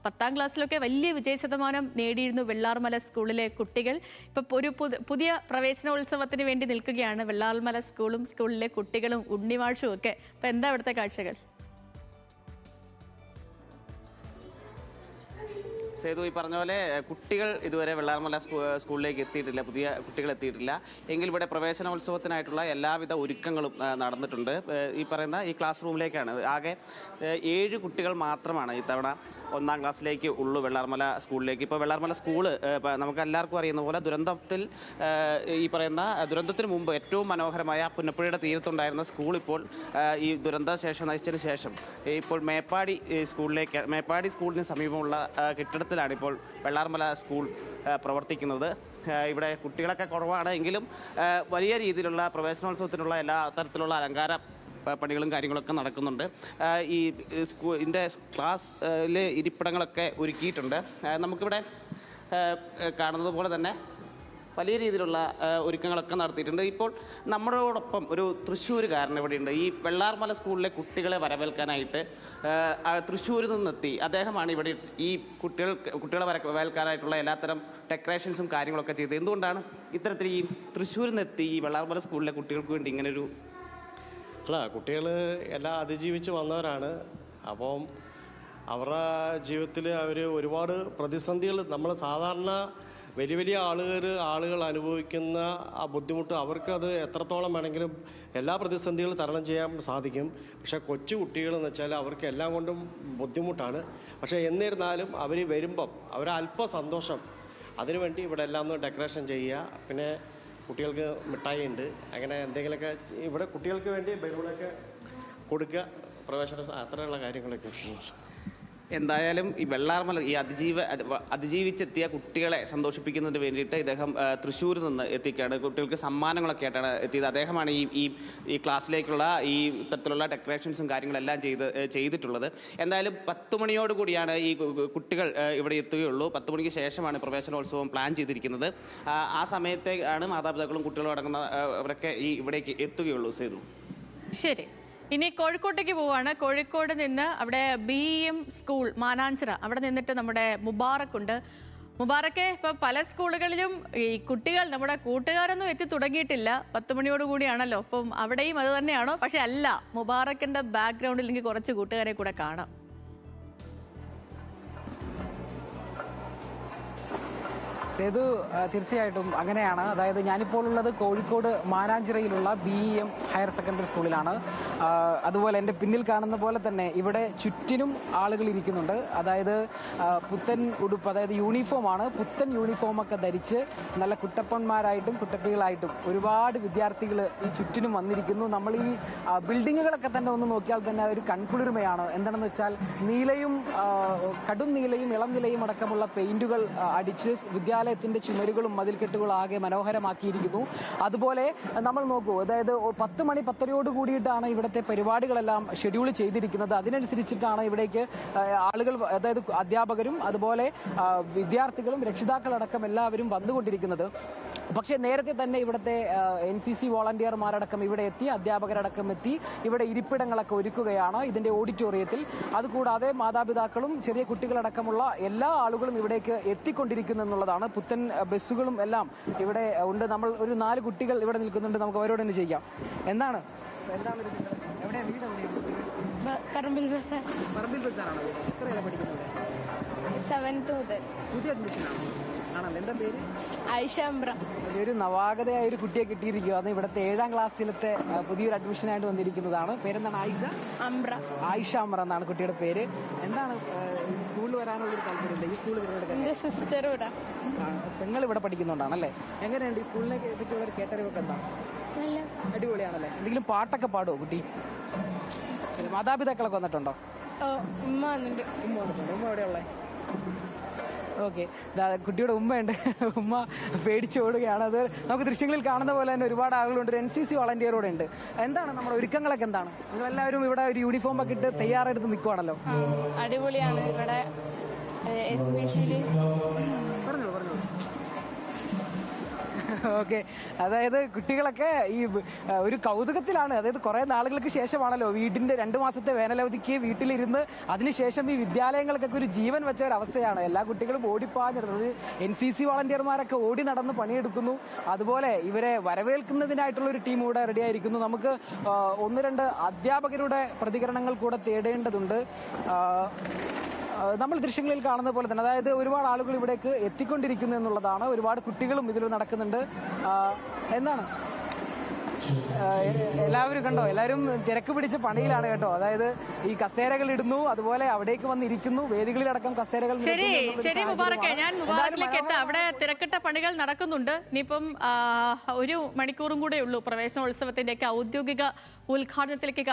10ാം ക്ലാസ്സിലൊക്കെ വലിയ വിജയശതമാനം നേടിയിരുന്നു വെള്ളാർമല സ്കൂളിലെ കുട്ടികൾ. ഇപ്പോൾ ഒരു പുതിയ പ്രവേശനോത്സവത്തിന് വേണ്ടി നിൽക്കുകയാണ് വെള്ളാർമല സ്കൂളും സ്കൂളിലെ കുട്ടികളും ഉണ്ണിമാഷും ഒക്കെ. അപ്പോൾ എന്താ ഇവിടുത്തെ കാഴ്ചകൾ? സേതു, ഈ പറഞ്ഞ പോലെ കുട്ടികൾ ഇതുവരെ വെള്ളാർമല സ്കൂളിലേക്ക് എത്തിയിട്ടില്ല, പുതിയ കുട്ടികൾ എത്തിയിട്ടില്ല. എങ്കിൽ ഇവിടെ പ്രവേശനോത്സവത്തിനായിട്ടുള്ള എല്ലാവിധ ഒരുക്കങ്ങളും നടന്നിട്ടുണ്ട്. ഈ പറയുന്ന ഈ ക്ലാസ് റൂമിലേക്കാണ് ആകെ 7 കുട്ടികൾ മാത്രമാണ് ഇത്തവണ 1ാം ക്ലാസ്സിലേക്ക് ഉള്ളൂ വെള്ളാർമല സ്കൂളിലേക്ക്. ഇപ്പോൾ വെള്ളാർമല സ്കൂള് നമുക്ക് എല്ലാവർക്കും അറിയുന്ന പോലെ ഈ പറയുന്ന ദുരന്തത്തിന് മുമ്പ് ഏറ്റവും മനോഹരമായ പുന്നപ്പുഴയുടെ തീരത്തുണ്ടായിരുന്ന സ്കൂൾ ഇപ്പോൾ ഈ ദുരന്ത ശേഷം നശിച്ചതിന് ശേഷം ഇപ്പോൾ മേപ്പാടി സ്കൂളിന് സമീപമുള്ള കെട്ടിടത്തിലാണ് ഇപ്പോൾ വെള്ളാർമല സ്കൂൾ പ്രവർത്തിക്കുന്നത്. ഇവിടെ കുട്ടികളൊക്കെ കുറവാണ്, എങ്കിലും വലിയ രീതിയിലുള്ള പ്രവേശനോത്സവത്തിനുള്ള എല്ലാ തരത്തിലുള്ള അലങ്കാര പണികളും കാര്യങ്ങളൊക്കെ നടക്കുന്നുണ്ട്. ഇതിൻ്റെ ക്ലാസ്സിലെ ഇരിപ്പിടങ്ങളൊക്കെ ഒരുക്കിയിട്ടുണ്ട്. നമുക്കിവിടെ കാണുന്നത് പോലെ തന്നെ വലിയ രീതിയിലുള്ള ഒരുക്കങ്ങളൊക്കെ നടത്തിയിട്ടുണ്ട്. ഇപ്പോൾ നമ്മളോടൊപ്പം ഒരു തൃശ്ശൂരുകാരൻ ഇവിടെയുണ്ട്. ഈ വെള്ളാർമല സ്കൂളിലെ കുട്ടികളെ വരവേൽക്കാനായിട്ട് തൃശ്ശൂരിൽ നിന്നെത്തി. അദ്ദേഹമാണ് ഇവിടെ ഈ കുട്ടികളെ വരവേൽക്കാനായിട്ടുള്ള എല്ലാത്തരം ഡെക്കറേഷൻസും കാര്യങ്ങളൊക്കെ ചെയ്തത്. എന്തുകൊണ്ടാണ് ഇത്തരത്തിൽ ഈ തൃശ്ശൂരിൽ നിന്നെത്തി ഈ വെള്ളാർമല സ്കൂളിലെ കുട്ടികൾക്ക് വേണ്ടി ഇങ്ങനൊരു കുട്ടികൾ എല്ലാം അതിജീവിച്ച് വന്നവരാണ്. അപ്പം അവരുടെ ജീവിതത്തിൽ അവർ ഒരുപാട് പ്രതിസന്ധികൾ, നമ്മൾ സാധാരണ വലിയ വലിയ ആളുകൾ അനുഭവിക്കുന്ന ആ ബുദ്ധിമുട്ട് അവർക്കത് എത്രത്തോളം വേണമെങ്കിലും എല്ലാ പ്രതിസന്ധികളും തരണം ചെയ്യാൻ സാധിക്കും. പക്ഷേ കൊച്ചു കുട്ടികളെന്ന് വെച്ചാൽ അവർക്ക് എല്ലാം കൊണ്ടും ബുദ്ധിമുട്ടാണ്. പക്ഷേ എന്നിരുന്നാലും അവർ വരുമ്പം അവരല്പ സന്തോഷം, അതിനുവേണ്ടി ഇവിടെ എല്ലാം ഒന്ന് ഡെക്കറേഷൻ ചെയ്യുക, പിന്നെ കുട്ടികൾക്ക് മിഠായി ഉണ്ട്, അങ്ങനെ എന്തെങ്കിലുമൊക്കെ ഇവിടെ കുട്ടികൾക്ക് വേണ്ടി ബലൂണൊക്കെ കൊടുക്കുക, പ്രവേശന അത്രയുള്ള കാര്യങ്ങളൊക്കെ. എന്തായാലും ഈ വെള്ളാർമല ഈ അതിജീവിച്ചെത്തിയ കുട്ടികളെ സന്തോഷിപ്പിക്കുന്നതിന് വേണ്ടിയിട്ട് ഇദ്ദേഹം തൃശ്ശൂരിൽ നിന്ന് എത്തിക്കുകയാണ്. കുട്ടികൾക്ക് സമ്മാനങ്ങളൊക്കെ ആയിട്ടാണ് എത്തിയത്. അദ്ദേഹമാണ് ഈ ക്ലാസ്സിലേക്കുള്ള ഈ ഇത്തരത്തിലുള്ള ഡെക്കറേഷൻസും കാര്യങ്ങളെല്ലാം ചെയ്തിട്ടുള്ളത്. എന്തായാലും 10 മണിയോട് കൂടിയാണ് ഈ കുട്ടികൾ ഇവിടെ എത്തുകയുള്ളൂ. 10 മണിക്ക് ശേഷമാണ് പ്രവേശനോത്സവം പ്ലാൻ ചെയ്തിരിക്കുന്നത്. ആ സമയത്തേക്കാണ് മാതാപിതാക്കളും കുട്ടികളും അടങ്ങുന്ന അവരൊക്കെ ഇവിടേക്ക് എത്തുകയുള്ളൂ. സേതു, ശരി. ഇനി കോഴിക്കോട്ടേക്ക് പോവാണ്. കോഴിക്കോട് നിന്ന് അവിടെ BEM സ്കൂൾ മാനാഞ്ചിറ, അവിടെ നിന്നിട്ട് നമ്മുടെ മുബാറക്ക് ഉണ്ട്. മുബാറക്കെ, ഇപ്പം പല സ്കൂളുകളിലും ഈ കുട്ടികൾ നമ്മുടെ കൂട്ടുകാരൊന്നും എത്തി തുടങ്ങിയിട്ടില്ല, 10 മണിയോട് കൂടിയാണല്ലോ. അപ്പം അവിടെയും അത് തന്നെയാണോ? പക്ഷെ അല്ല, മുബാറക്കിൻ്റെ ബാക്ക്ഗ്രൗണ്ടിൽ എനിക്ക് കുറച്ച് കൂട്ടുകാരെ കൂടെ കാണാം. സേതു, തീർച്ചയായിട്ടും അങ്ങനെയാണ്. അതായത് ഞാനിപ്പോൾ ഉള്ളത് കോഴിക്കോട് മാനാഞ്ചിറയിലുള്ള BEM ഹയർ സെക്കൻഡറി സ്കൂളിലാണ്. അതുപോലെ എൻ്റെ പിന്നിൽ കാണുന്ന പോലെ തന്നെ ഇവിടെ ചുറ്റിനും ആളുകൾ ഇരിക്കുന്നുണ്ട്. അതായത് പുത്തൻ ഉടുപ്പ്, അതായത് യൂണിഫോമാണ്, പുത്തൻ യൂണിഫോമൊക്കെ ധരിച്ച് നല്ല കുട്ടപ്പന്മാരായിട്ടും കുട്ടപ്പികളായിട്ടും ഒരുപാട് വിദ്യാർത്ഥികൾ ഈ ചുറ്റിനും വന്നിരിക്കുന്നു. നമ്മൾ ഈ ബിൽഡിങ്ങുകളൊക്കെ തന്നെ ഒന്ന് നോക്കിയാൽ തന്നെ ഒരു കൺകുളിർമയാണ്. എന്താണെന്ന് വെച്ചാൽ നീലയും കടും നീലയും ഇളം നിലയും അടക്കമുള്ള പെയിന്റുകൾ അടിച്ച് വിദ്യാലയത്തിന്റെ ചുമരുകളും മതിൽക്കെട്ടുകളും ആകെ മനോഹരമാക്കിയിരിക്കുന്നു. അതുപോലെ നമ്മൾ നോക്കൂ, അതായത് 10 മണി 10:30 കൂടിയിട്ടാണ് ഇവിടുത്തെ പരിപാടികളെല്ലാം ഷെഡ്യൂൾ ചെയ്തിരിക്കുന്നത്. അതിനനുസരിച്ചിട്ടാണ് ഇവിടേക്ക് ആളുകൾ, അതായത് അധ്യാപകരും അതുപോലെ വിദ്യാർത്ഥികളും രക്ഷിതാക്കളടക്കം എല്ലാവരും വന്നുകൊണ്ടിരിക്കുന്നത്. പക്ഷേ നേരത്തെ തന്നെ ഇവിടുത്തെ NCC വോളണ്ടിയർമാരടക്കം ഇവിടെ എത്തി, അധ്യാപകരടക്കം എത്തി ഇവിടെ ഇരിപ്പിടങ്ങളൊക്കെ ഒരുക്കുകയാണ് ഇതിന്റെ ഓഡിറ്റോറിയത്തിൽ. അതുകൂടാതെ മാതാപിതാക്കളും ചെറിയ കുട്ടികളടക്കമുള്ള എല്ലാ ആളുകളും ഇവിടേക്ക് എത്തിക്കൊണ്ടിരിക്കുന്നു എന്നുള്ളതാണ്. പുത്തൻ ബസ്സുകളും എല്ലാം ഇവിടെ ഉണ്ട്. നമ്മൾ ഒരു 4 കുട്ടികൾ ഇവിടെ നിൽക്കുന്നുണ്ട്, നമുക്ക് അവരോട് തന്നെ ചെയ്യാം. എന്താണ് എവിടെയാണ് വീട്? പറമ്പിൽ ബസ്സാണോ? എത്രയല്ല പഠിക്കുന്നത്? 7th മുതൽ. പുതിയ അഡ്മിഷനാണോ? ആണല്ലോ. എന്താ പേര്? ആയിഷ അംബ്ര. ഒരു നവാഗതയായ ഒരു കുട്ടിയെ കിട്ടിയിരിക്കുകയാണ്. ഇവിടുത്തെ 7ാം ക്ലാസ്സിലത്തെ പുതിയൊരു അഡ്മിഷനായിട്ട് വന്നിരിക്കുന്നതാണ്. പേരെന്താണ്? ആയിഷ അംബ്ര എന്നാണ് കുട്ടിയുടെ പേര്. എന്താണ് സ്കൂളിൽ വരാനുള്ളൊരു താല്പര്യമില്ല? ഈ സ്കൂളിൽ എന്റെ സിസ്റ്റർ ഇവിടെ, പെങ്ങൾ ഇവിടെ പഠിക്കുന്നുണ്ടാണല്ലേ? എങ്ങനെയുണ്ട് ഈ സ്കൂളിനെ പറ്റിയുള്ള ഒരു കേട്ടറിവൊക്കെ? എന്താണ്? അടിപൊളിയാണല്ലേ? എന്തെങ്കിലും പാട്ടൊക്കെ പാടുമോ കുട്ടി? മാതാപിതാക്കളൊക്കെ വന്നിട്ടുണ്ടോ? ഉമ്മ വന്നിട്ടുണ്ട്. ഉമ്മ എവിടെയുള്ളേ? ഓക്കെ, കുട്ടിയുടെ ഉമ്മയുണ്ട്. ഉമ്മ പേടിച്ച് ഓടുകയാണ്. അത് നമുക്ക് ദൃശ്യങ്ങളിൽ കാണുന്ന പോലെ തന്നെ ഒരുപാട് ആളുകളുണ്ട്. NCC വോളണ്ടിയറോടെ ഉണ്ട്. എന്താണ് നമ്മുടെ ഒരുക്കങ്ങളൊക്കെ? എന്താണ് നിങ്ങളെല്ലാവരും ഇവിടെ ഒരു യൂണിഫോം ഒക്കെ ഇട്ട് തയ്യാറെടുത്ത് നിൽക്കുവാണല്ലോ? അടിപൊളിയാണ്. ഇവിടെ എസ്പെഷ്യലി പറഞ്ഞോളൂ. ഓക്കെ, അതായത് കുട്ടികളൊക്കെ ഈ ഒരു കൗതുകത്തിലാണ്. അതായത് കുറെ നാളുകൾക്ക് ശേഷമാണല്ലോ വീടിന്റെ 2 മാസത്തെ വേനലവധിക്ക് വീട്ടിലിരുന്ന് അതിനുശേഷം ഈ വിദ്യാലയങ്ങൾക്കൊക്കെ ഒരു ജീവൻ വെച്ച ഒരു അവസ്ഥയാണ്. എല്ലാ കുട്ടികളും ഓടിപ്പാഞ്ഞിരുന്നത്. NCC വളണ്ടിയർമാരൊക്കെ ഓടി നടന്ന് പണിയെടുക്കുന്നു. അതുപോലെ ഇവരെ വരവേൽക്കുന്നതിനായിട്ടുള്ള ഒരു ടീം ഇവിടെ റെഡി ആയിരിക്കുന്നു. നമുക്ക് 1-2 അധ്യാപകരുടെ പ്രതികരണങ്ങൾ കൂടെ തേടേണ്ടതുണ്ട്. നമ്മൾ ദൃശ്യങ്ങളിൽ കാണുന്ന പോലെ തന്നെ, അതായത് ഒരുപാട് ആളുകൾ ഇവിടേക്ക് എത്തിക്കൊണ്ടിരിക്കുന്നു എന്നുള്ളതാണ്. ഒരുപാട് കുട്ടികളും ഇതിൽ നടക്കുന്നുണ്ട്. എന്താണ് എല്ലാവരും കണ്ടോ, എല്ലാവരും തിരക്ക് പിടിച്ച പണിയിലാണ് കേട്ടോ. അതായത് ഈ കസേരകൾ ഇടുന്നു, അതുപോലെ അവിടേക്ക് വന്നിരിക്കുന്നു. വേദികളിലടക്കം കസേരകൾ. ശരി മുബാറക്കെ, ഞാൻ മുബാറക്കിലേക്ക് എത്താം. അവിടെ തിരക്കിട്ട പണികൾ നടക്കുന്നുണ്ട്. ഇനിയിപ്പം 1 മണിക്കൂറും കൂടെ ഉള്ളൂ പ്രവേശനോത്സവത്തിന്റെ ഒക്കെ ഔദ്യോഗിക ഉദ്ഘാടനത്തിലേക്ക്